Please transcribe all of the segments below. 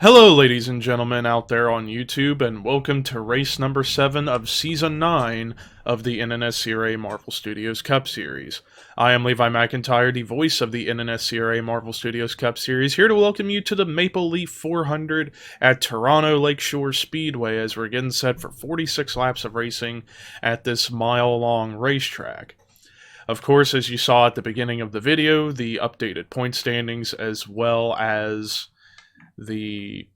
Hello ladies and gentlemen out there on YouTube, and welcome to race number 7 of Season 9 of the NNSCRA Marvel Studios Cup Series. I am Levi McIntyre, the voice of the NNSCRA Marvel Studios Cup Series, here to welcome you to the Maple Leaf 400 at Toronto Lakeshore Speedway as we're getting set for 46 laps of racing at this mile-long racetrack. Of course, as you saw at the beginning of the video, the updated point standings as well as the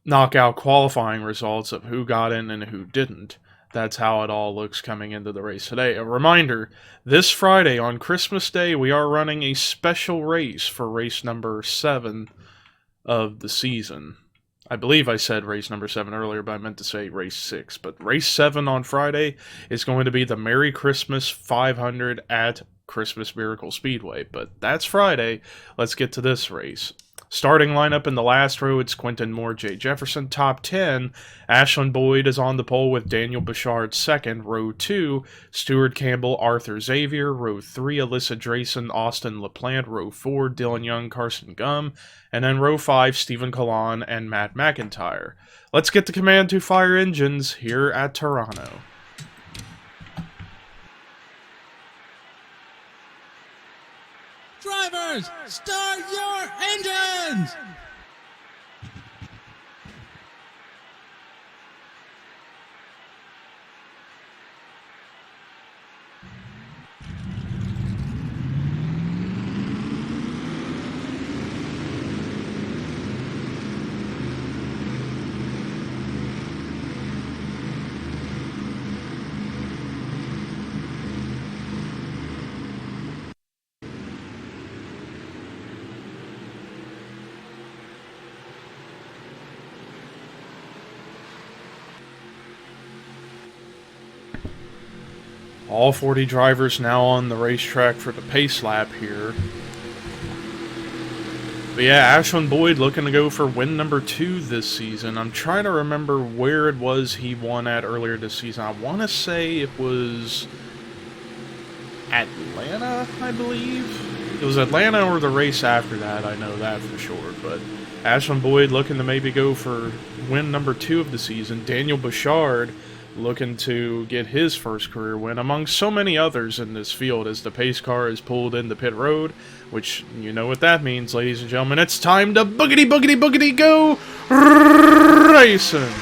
knockout qualifying results of who got in and who didn't. That's how it all looks coming into the race today. A reminder, this Friday on Christmas Day, we are running a special race for race number 7 of the season. I believe I said race number 7 earlier, but I meant to say race 6. But race 7 on Friday is going to be the Merry Christmas 500 at Christmas Miracle Speedway. But that's Friday. Let's get to this race. Starting lineup in the last row, it's Quentin Moore, Jay Jefferson. Top 10, Ashlyn Boyd is on the pole with Daniel Bouchard second. Row 2, Stuart Campbell, Arthur Xavier. Row 3, Alyssa Drayson, Austin LaPlante. Row 4, Dylan Young, Carson Gum. And then row 5, Stephen Kalan and Matt McIntyre. Let's get the command to fire engines here at Toronto. Drivers, start your engines! All 40 drivers now on the racetrack for the pace lap here. But yeah, Ashlyn Boyd looking to go for win number 2 this season. I'm trying to remember where it was he won at earlier this season. I want to say it was Atlanta, I believe. It was Atlanta or the race after that, I know that for sure. But Ashlyn Boyd looking to maybe go for win number 2 of the season. Daniel Bouchard looking to get his first career win, among so many others in this field, as the pace car is pulled into pit road, which you know what that means, ladies and gentlemen. It's time to boogity boogity boogity go racing!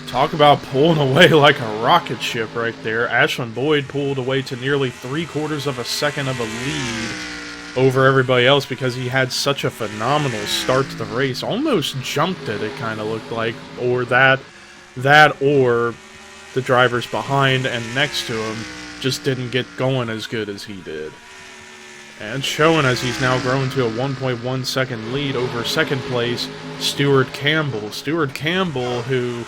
Talk about pulling away like a rocket ship right there. Ashlyn Boyd pulled away to nearly 3/4 of a second of a lead over everybody else because he had such a phenomenal start to the race. Almost jumped it kind of looked like. Or that or the drivers behind and next to him just didn't get going as good as he did. And showing as he's now grown to a 1.1 second lead over second place, Stuart Campbell. Stuart Campbell, who,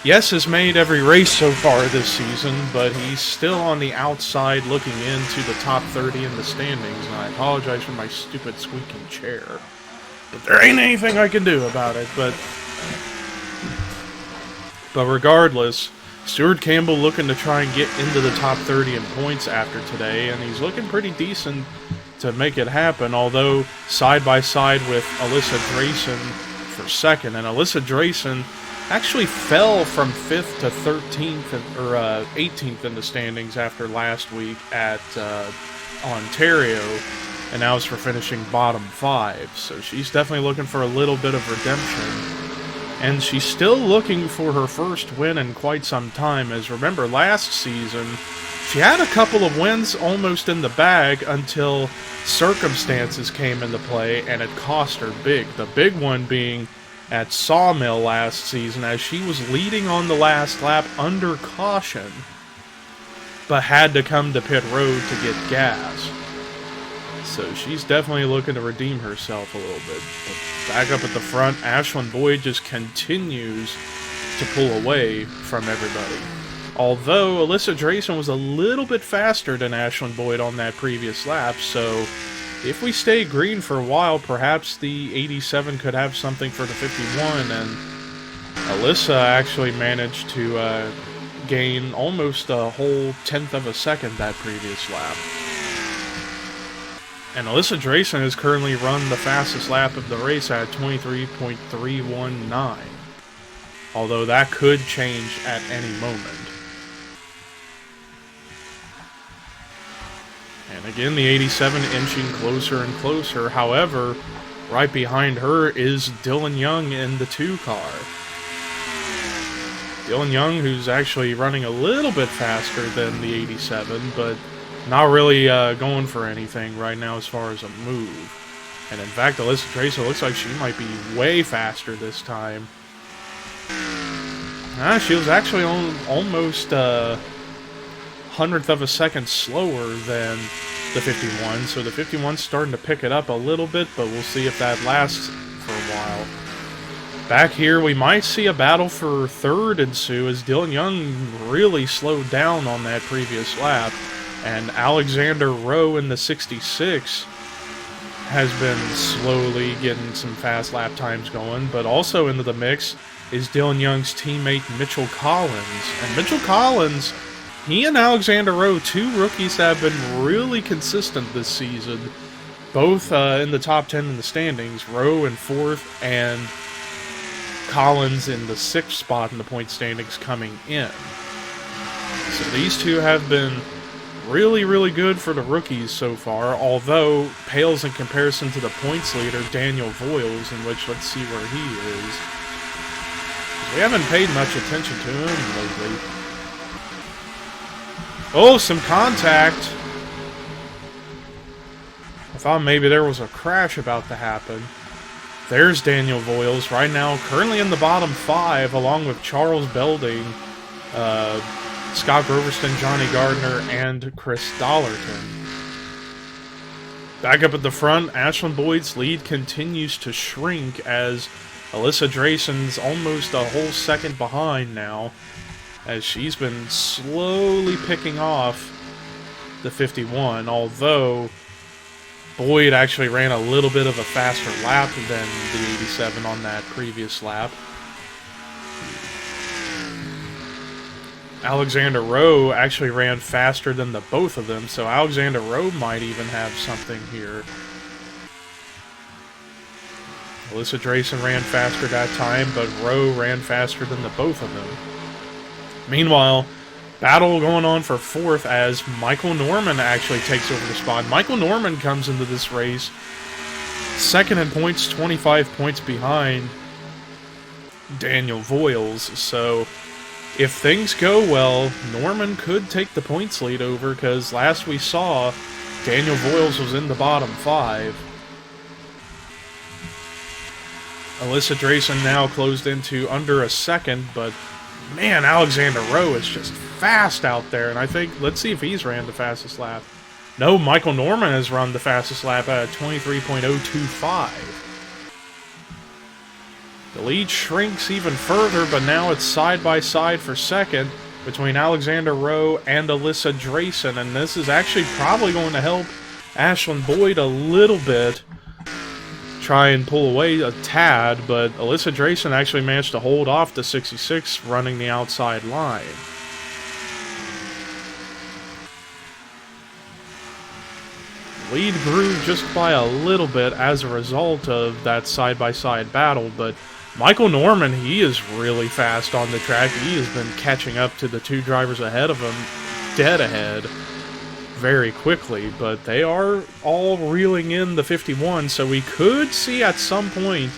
yes, has made every race so far this season, but he's still on the outside looking into the top 30 in the standings, and I apologize for my stupid squeaking chair. But there ain't anything I can do about it, but regardless, Stuart Campbell looking to try and get into the top 30 in points after today, and he's looking pretty decent to make it happen, although side by side with Alyssa Drayson for second, and Alyssa Drayson actually fell from 5th to 13th or 18th in the standings after last week at Ontario, and now is for finishing bottom 5. So she's definitely looking for a little bit of redemption. And she's still looking for her first win in quite some time, as remember last season, she had a couple of wins almost in the bag until circumstances came into play and it cost her big. The big one being at Sawmill last season, as she was leading on the last lap under caution, but had to come to pit road to get gas. So she's definitely looking to redeem herself a little bit. But back up at the front, Ashlyn Boyd just continues to pull away from everybody. Although Alyssa Drayson was a little bit faster than Ashlyn Boyd on that previous lap, so if we stay green for a while, perhaps the 87 could have something for the 51, and Alyssa actually managed to gain almost a whole 1/10 of a second that previous lap. And Alyssa Drayson has currently run the fastest lap of the race at 23.319. Although that could change at any moment. And again, the 87 inching closer and closer. However, right behind her is Dylan Young in the 2 car. Dylan Young, who's actually running a little bit faster than the 87, but not really going for anything right now as far as a move. And in fact, Alyssa Drayson looks like she might be way faster this time. She was actually almost 1/100th of a second slower than the 51, so the 51's starting to pick it up a little bit, but we'll see if that lasts for a while. Back here, we might see a battle for third ensue as Dylan Young really slowed down on that previous lap, and Alexander Rowe in the 66 has been slowly getting some fast lap times going, but also into the mix is Dylan Young's teammate Mitchell Collins. And Mitchell Collins, he and Alexander Rowe, 2 rookies that have been really consistent this season, both in the top 10 in the standings, Rowe in 4th and Collins in the 6th spot in the point standings coming in. So these two have been really, really good for the rookies so far, although pales in comparison to the points leader, Daniel Voiles, in which, let's see where he is. We haven't paid much attention to him lately. Oh, some contact! I thought maybe there was a crash about to happen. There's Daniel Voiles right now, currently in the bottom 5, along with Charles Belding, Scott Groverston, Johnny Gardner, and Chris Dollarton. Back up at the front, Ashlyn Boyd's lead continues to shrink as Alyssa Drayson's almost a whole second behind now, as she's been slowly picking off the 51, although Boyd actually ran a little bit of a faster lap than the 87 on that previous lap. Alexander Rowe actually ran faster than the both of them, so Alexander Rowe might even have something here. Alyssa Drayson ran faster that time, but Rowe ran faster than the both of them. Meanwhile, battle going on for 4th as Michael Norman actually takes over the spot. Michael Norman comes into this race 2nd in points, 25 points behind Daniel Voiles. So if things go well, Norman could take the points lead over, because last we saw, Daniel Voiles was in the bottom 5. Alyssa Drayson now closed into under a second, but man, Alexander Rowe is just fast out there, and I think, let's see if he's ran the fastest lap. No, Michael Norman has run the fastest lap at 23.025. The lead shrinks even further, but now it's side by side for second between Alexander Rowe and Alyssa Drayson, and this is actually probably going to help Ashlyn Boyd a little bit try and pull away a tad, but Alyssa Drayson actually managed to hold off the 66 running the outside line. Lead grew just by a little bit as a result of that side-by-side battle, but Michael Norman, he is really fast on the track. He has been catching up to the 2 drivers ahead of him, dead ahead, very quickly, but they are all reeling in the 51, so we could see at some point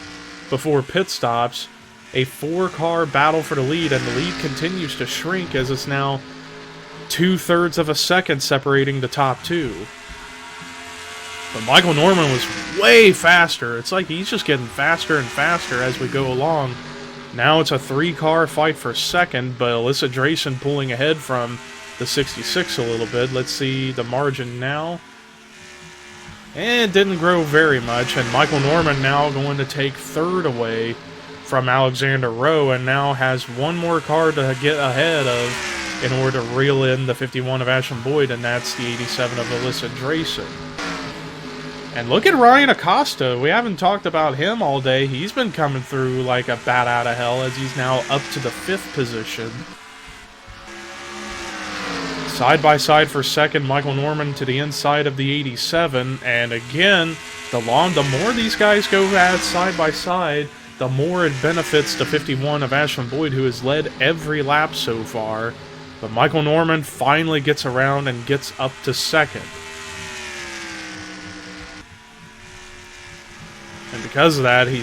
before pit stops a 4-car battle for the lead, and the lead continues to shrink as it's now 2/3 of a second separating the top 2. But Michael Norman was way faster. It's like he's just getting faster and faster as we go along. Now it's a 3-car fight for second, but Alyssa Drayson pulling ahead from the 66 a little bit. Let's see the margin now. And it didn't grow very much, and Michael Norman now going to take third away from Alexander Rowe, and now has one more car to get ahead of in order to reel in the 51 of Ashton Boyd, and that's the 87 of Alyssa Drayson. And look at Ryan Acosta. We haven't talked about him all day. He's been coming through like a bat out of hell, as he's now up to the 5th position. Side by side for second, Michael Norman to the inside of the 87, and again, the more these guys go at side by side, the more it benefits the 51 of Ashton Boyd, who has led every lap so far. But Michael Norman finally gets around and gets up to second. And because of that, he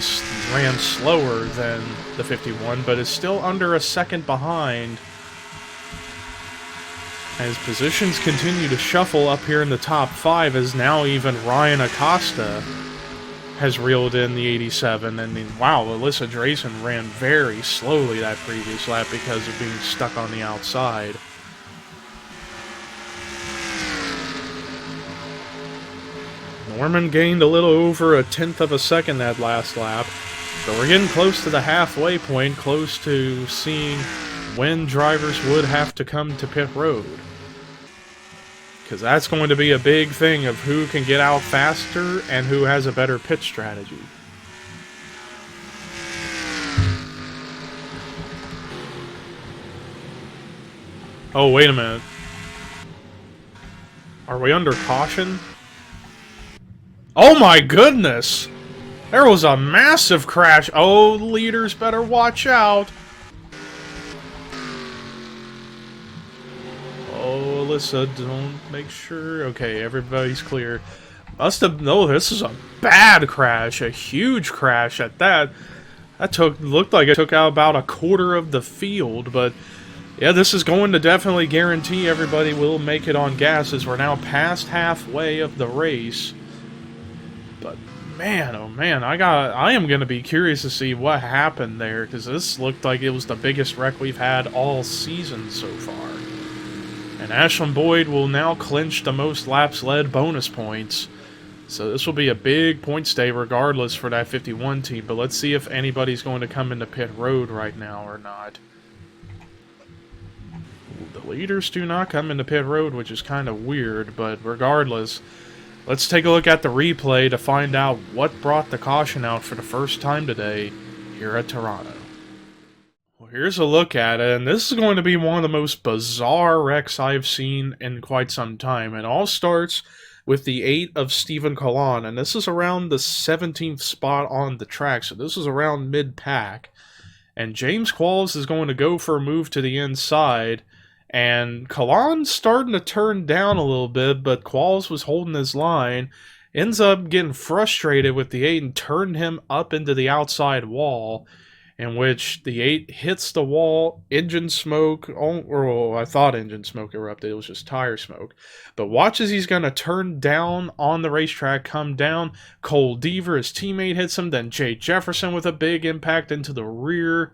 ran slower than the 51, but is still under a second behind. As positions continue to shuffle up here in the top 5, as now even Ryan Acosta has reeled in the 87. And wow, Alyssa Drayson ran very slowly that previous lap because of being stuck on the outside. Norman gained a little over 1/10 of a second that last lap. But we're getting close to the halfway point, close to seeing when drivers would have to come to pit road. Because that's going to be a big thing of who can get out faster and who has a better pit strategy. Oh, wait a minute. Are we under caution? Oh my goodness! There was a massive crash. Oh, leaders better watch out. Oh, Alyssa, don't make sure. Okay, everybody's clear. Must have. No, this is a bad crash. A huge crash at that. That looked like it took out about a quarter of the field, but yeah, this is going to definitely guarantee everybody will make it on gas, as we're now past halfway of the race. But man, oh man, I am going to be curious to see what happened there, because this looked like it was the biggest wreck we've had all season so far. And Ashton Boyd will now clinch the most laps led bonus points. So this will be a big point stay regardless for that 51 team. But let's see if anybody's going to come into pit road right now or not. The leaders do not come into pit road, which is kind of weird. But regardless, let's take a look at the replay to find out what brought the caution out for the first time today here at Toronto. Well, here's a look at it, and this is going to be one of the most bizarre wrecks I've seen in quite some time. It all starts with the 8 of Stephen Colon, and this is around the 17th spot on the track, so this is around mid-pack. And James Qualls is going to go for a move to the inside, and Colon's starting to turn down a little bit, but Qualls was holding his line, ends up getting frustrated with the 8 and turned him up into the outside wall, in which the 8 hits the wall, engine smoke, or I thought engine smoke erupted, it was just tire smoke. But watch as he's going to turn down on the racetrack, come down, Cole Deaver, his teammate, hits him, then Jay Jefferson with a big impact into the rear,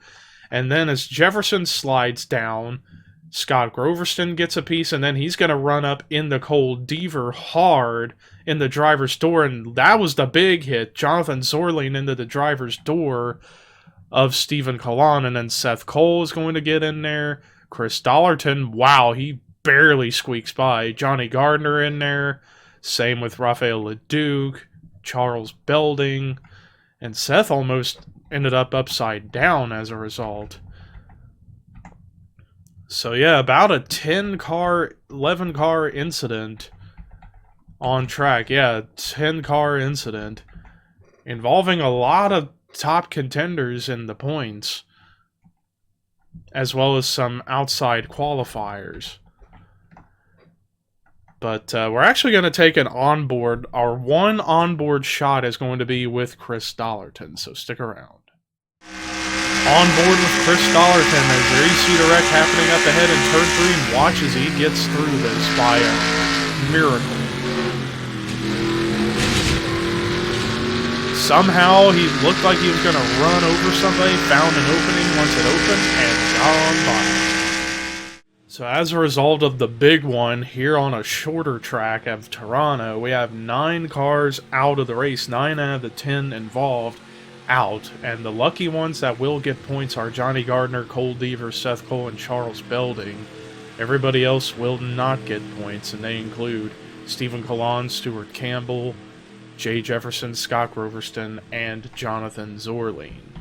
and then as Jefferson slides down, Scott Groverston gets a piece, and then he's going to run up into Cole Deaver hard in the driver's door, and that was the big hit, Jonathan Zorling into the driver's door of Stephen Colon, and then Seth Cole is going to get in there. Chris Dollarton, wow, he barely squeaks by. Johnny Gardner in there. Same with Rafael Leduc, Charles Belding, and Seth almost ended up upside down as a result. So yeah, about a 10-car, 11-car incident on track. Yeah, 10-car incident involving a lot of top contenders in the points, as well as some outside qualifiers. But we're actually going to take an onboard. Our one onboard shot is going to be with Chris Dollarton, so stick around. Onboard with Chris Dollarton, as there you see the wreck happening up ahead in turn 3. Watch as he gets through this by a miracle. Somehow, he looked like he was going to run over somebody, found an opening once it opened, and gone by. So as a result of the big one here on a shorter track of Toronto, we have 9 cars out of the race, 9 out of the 10 involved out, and the lucky ones that will get points are Johnny Gardner, Cole Deaver, Seth Cole, and Charles Belding. Everybody else will not get points, and they include Stephen Collins, Stuart Campbell, Jay Jefferson, Scott Groverston, and Jonathan Zorline.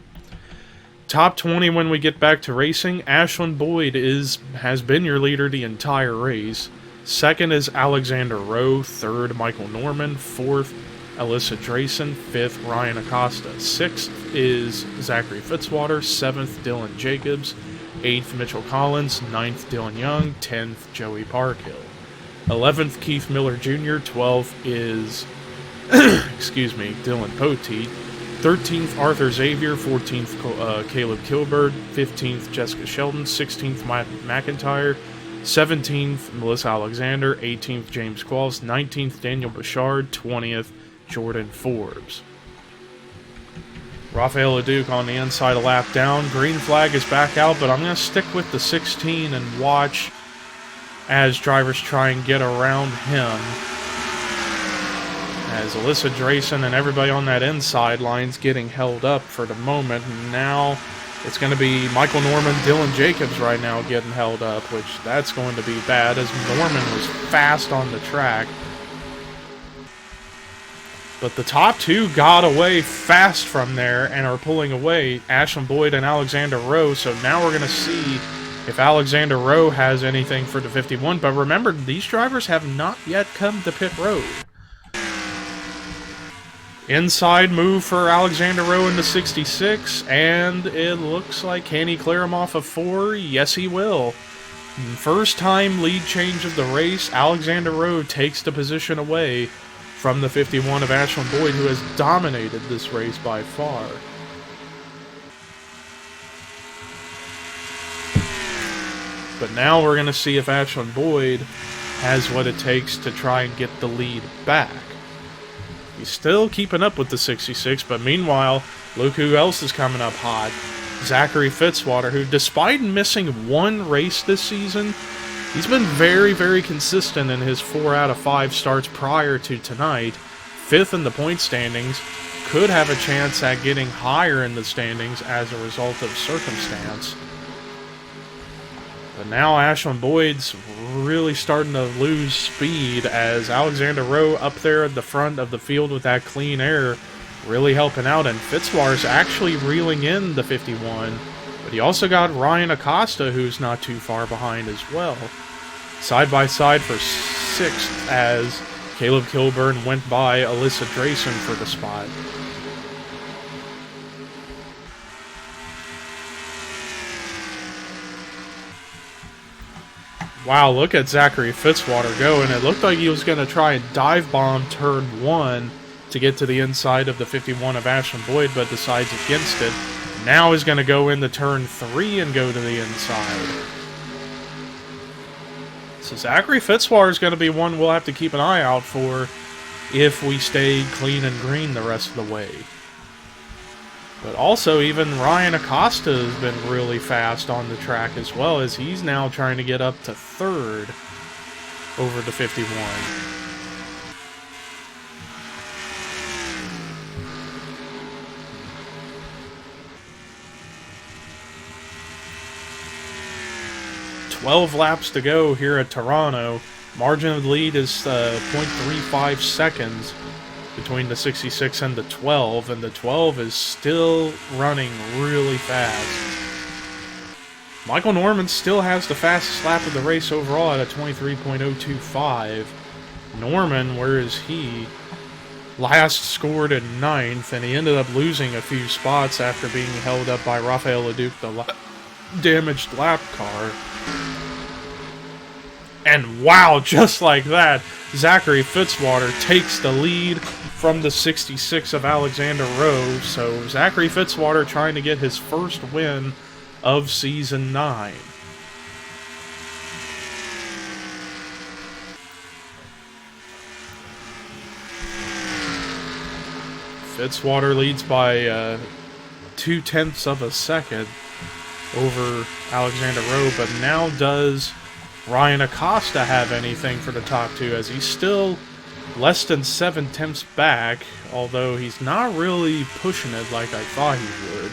Top 20 when we get back to racing, Ashlyn Boyd has been your leader the entire race. Second is Alexander Rowe. Third, Michael Norman. Fourth, Alyssa Drayson. Fifth, Ryan Acosta. Sixth is Zachary Fitzwater. Seventh, Dylan Jacobs. Eighth, Mitchell Collins. Ninth, Dylan Young. 10th, Joey Parkhill. 11th, Keith Miller Jr. 12th is Dylan Poteet. 13th, Arthur Xavier. 14th, Caleb Kilbird. 15th, Jessica Sheldon. 16th, Matt McIntyre. 17th, Melissa Alexander. 18th, James Qualls. 19th, Daniel Bouchard. 20th, Jordan Forbes. Rafael Leduc on the inside, a lap down. Green flag is back out, but I'm going to stick with the 16 and watch as drivers try and get around him. As Alyssa Drayson and everybody on that inside line's getting held up for the moment. And now it's going to be Michael Norman, Dylan Jacobs right now getting held up, which that's going to be bad as Norman was fast on the track. But the top two got away fast from there and are pulling away, Ashlyn Boyd and Alexander Rowe. So now we're going to see if Alexander Rowe has anything for the 51. But remember, these drivers have not yet come to pit road. Inside move for Alexander Rowe in the 66, and it looks like, can he clear him off of 4? Yes, he will. First time lead change of the race, Alexander Rowe takes the position away from the 51 of Ashlyn Boyd, who has dominated this race by far. But now we're going to see if Ashlyn Boyd has what it takes to try and get the lead back. He's still keeping up with the 66, but meanwhile, look who else is coming up hot. Zachary Fitzwater, who despite missing one race this season, he's been very, very consistent in his 4 out of 5 starts prior to tonight. 5th in the point standings, could have a chance at getting higher in the standings as a result of circumstance. But now Ashlyn Boyd's really starting to lose speed as Alexander Rowe up there at the front of the field with that clean air really helping out. And Fitzwater's actually reeling in the 51. But he also got Ryan Acosta, who's not too far behind as well. Side by side for 6th as Caleb Kilburn went by Alyssa Drayson for the spot. Wow, look at Zachary Fitzwater go, and it looked like he was going to try and dive bomb turn 1 to get to the inside of the 51 of Ashlyn Boyd, but decides against it. Now he's going to go into turn 3 and go to the inside. So Zachary Fitzwater is going to be one we'll have to keep an eye out for if we stay clean and green the rest of the way. But also, even Ryan Acosta has been really fast on the track as well, as he's now trying to get up to 3rd over the 51. "12 laps to go here at Toronto. Margin of the lead is 0.35 seconds between the 66 and the 12, and the 12 is still running really fast. Michael Norman still has the fastest lap of the race overall at a 23.025. Norman, where is he? Last scored in 9th, and he ended up losing a few spots after being held up by Rafael Leduc, the damaged lap car. And wow, just like that, Zachary Fitzwater takes the lead from the 66 of Alexander Rowe. So Zachary Fitzwater trying to get his first win of Season 9. Fitzwater leads by 0.2 of a second over Alexander Rowe, but now does Ryan Acosta have anything for the top 2, as he's still less than 7 tenths back, although he's not really pushing it like I thought he would.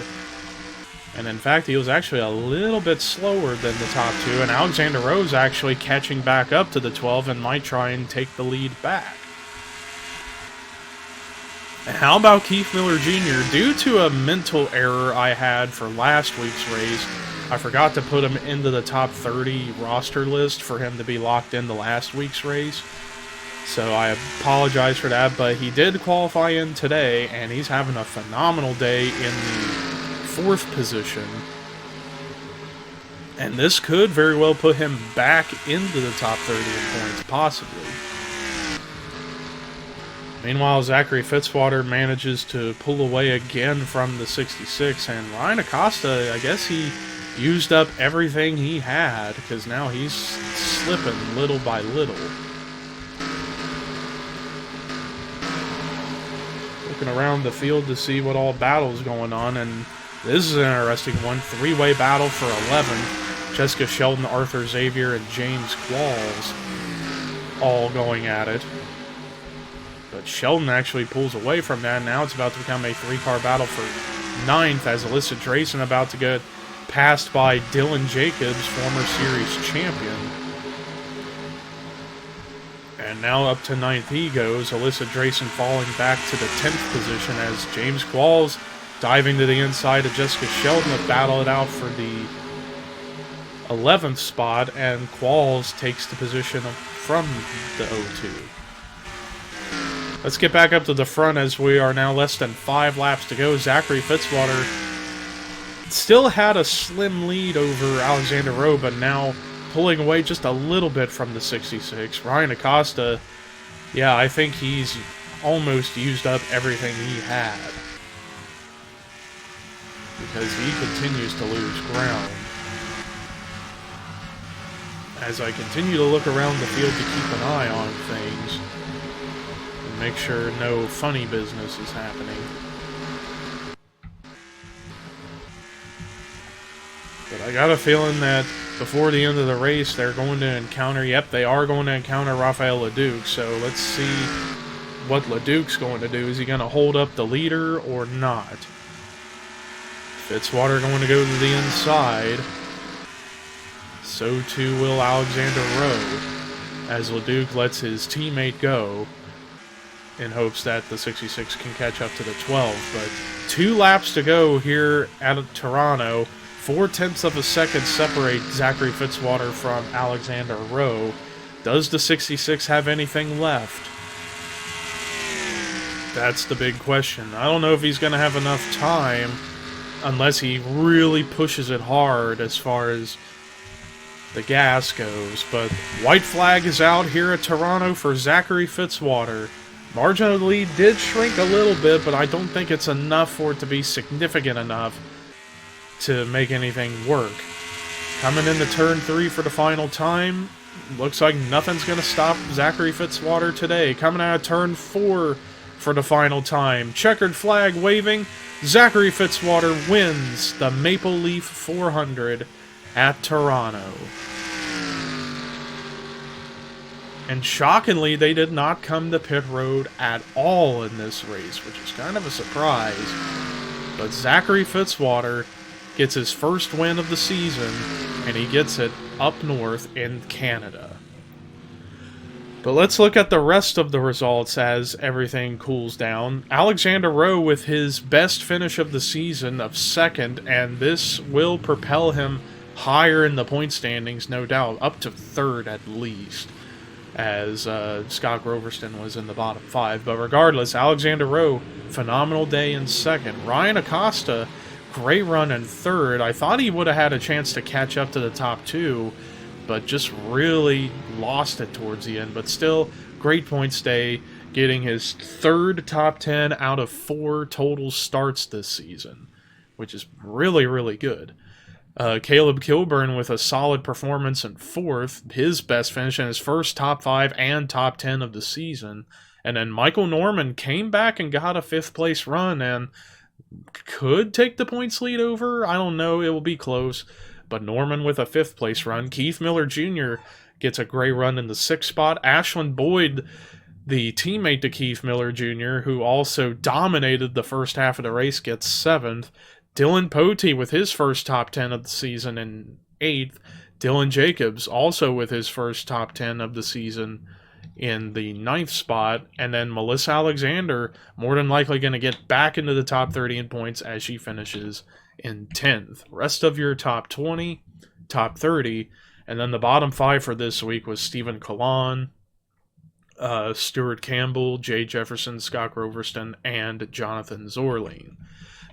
And in fact, he was actually a little bit slower than the top 2, and Alexander Rowe's actually catching back up to the 12 and might try and take the lead back. And how about Keith Miller Jr.? Due to a mental error I had for last week's race, I forgot to put him into the top 30 roster list for him to be locked into last week's race. So I apologize for that, but he did qualify in today, and he's having a phenomenal day in the 4th position. And this could very well put him back into the top 30 in points, possibly. Meanwhile, Zachary Fitzwater manages to pull away again from the 66, and Ryan Acosta, I guess he used up everything he had, because now he's slipping little by little. Looking around the field to see what all battles going on, and this is an interesting one. 3-way battle for 11. Jessica Sheldon, Arthur Xavier, and James Qualls all going at it. But Sheldon actually pulls away from that. Now it's about to become a 3-car battle for 9th, as Alyssa Drayson about to get passed by Dylan Jacobs, former series champion. And now up to 9th he goes. Alyssa Drayson falling back to the 10th position, as James Qualls diving to the inside of Jessica Sheldon to battle it out for the 11th spot, and Qualls takes the position from the 02. Let's get back up to the front, as we are now less than 5 laps to go. Zachary Fitzwater still had a slim lead over Alexander Rowe, but now pulling away just a little bit from the 66. Ryan Acosta, yeah, I think he's almost used up everything he had, because he continues to lose ground. As I continue to look around the field to keep an eye on things, make sure no funny business is happening. But I got a feeling that before the end of the race, they're going to encounter, they are going to encounter Rafael Leduc. So let's see what Leduc's going to do. Is he going to hold up the leader or not? Fitzwater going to go to the inside. So too will Alexander Rowe, as Leduc lets his teammate go, in hopes that the 66 can catch up to the 12. But 2 laps to go here at Toronto. 0.4 of a second separate Zachary Fitzwater from Alexander Rowe. Does the 66 have anything left? That's the big question. I don't know if he's going to have enough time, unless he really pushes it hard as far as the gas goes. But white flag is out here at Toronto for Zachary Fitzwater. Margin of the lead did shrink a little bit, but I don't think it's enough for it to be significant enough to make anything work. Coming into turn 3 for the final time. Looks like nothing's going to stop Zachary Fitzwater today. Coming out of turn 4 for the final time. Checkered flag waving. Zachary Fitzwater wins the Maple Leaf 400 at Toronto. And shockingly, they did not come to pit road at all in this race, which is kind of a surprise. But Zachary Fitzwater gets his first win of the season, and he gets it up north in Canada. But let's look at the rest of the results as everything cools down. Alexander Rowe with his best finish of the season of 2nd, and this will propel him higher in the point standings, no doubt, up to 3rd at least, as Scott Groverston was in the bottom 5. But regardless, Alexander Rowe, phenomenal day in 2nd. Ryan Acosta, great run in 3rd. I thought he would have had a chance to catch up to the top 2, but just really lost it towards the end. But still, great points day, getting his 3rd top 10 out of 4 total starts this season, which is really, really good. Caleb Kilburn with a solid performance in 4th, his best finish in his first top 5 and top 10 of the season. And then Michael Norman came back and got a 5th place run and could take the points lead over. I don't know, it will be close. but Norman with a 5th place run. Keith Miller Jr. gets a great run in the 6th spot. Ashland Boyd, the teammate to Keith Miller Jr., who also dominated the first half of the race, gets 7th. Dylan Potey with his first top 10 of the season in 8th. Dylan Jacobs also with his first top 10 of the season in the 9th spot. And then Melissa Alexander, more than likely going to get back into the top 30 in points as she finishes in 10th. Rest of your top 20, top 30, and then the bottom 5 for this week was Stephen Kalan, Stuart Campbell, Jay Jefferson, Scott Groverston, and Jonathan Zorline.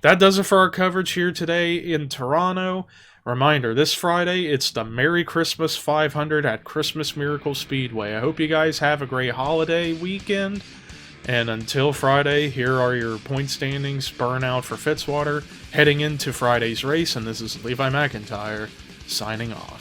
That does it for our coverage here today in Toronto. Reminder, this Friday, it's the Merry Christmas 500 at Christmas Miracle Speedway. I hope you guys have a great holiday weekend. And until Friday, here are your point standings. Burnout for Fitzwater heading into Friday's race. And this is Levi McIntyre signing off.